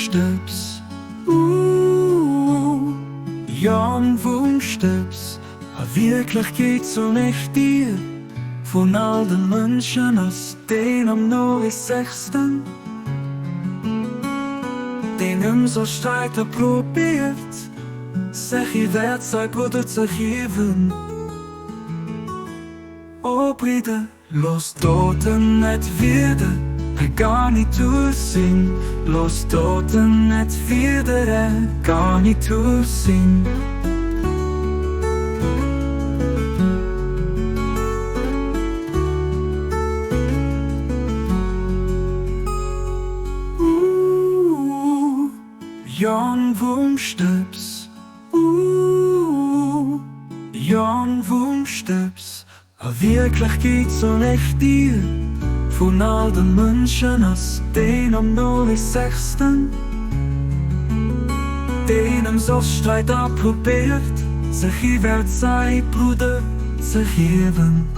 Wohnstips. Jan Wohnstips. Wirklich geht's so nicht dir. Von all den Menschen aus den am 6. Den so streiten probiert, sich ich werd sein Bruder zu geben. Oh Brüder, los Toten nicht wieder, gar nicht durchsehen. Los Toten nicht wieder, gar nicht durchsehen. Jan Wohnstips. Jan Wohnstips. Wirklich geht's so nicht dir. Von all den Menschen aus den am 6. Den so Streit probiert, sich ich werd sein Bruder zu geben.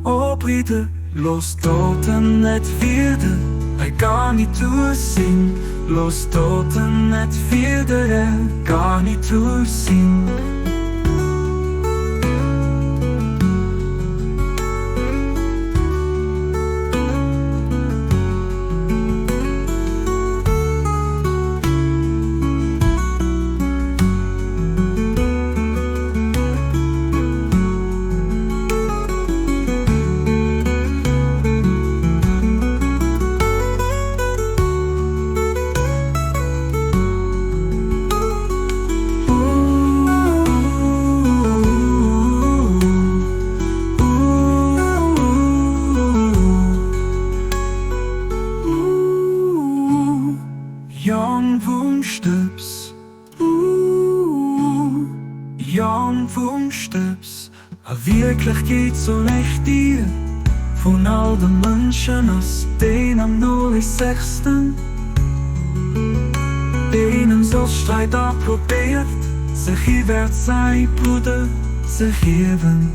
Oh Brüder, los Toten nicht wieder, gar nicht durchsehen. Los Toten nicht wieder, gar nicht durchsehen. Jan Wohnstips. Jan Wohnstips. Wirklich geht's so nicht dir. Von all den Menschen aus den am 6. Den so Streit probiert, sich ich werd sein Bruder zu geben.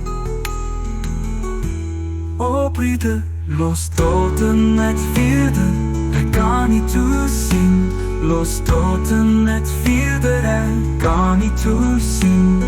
Oh Brüder, los Toten nicht wieder, gar nicht durchsehen. Los Toten nicht wieder, gar nicht durchsehen.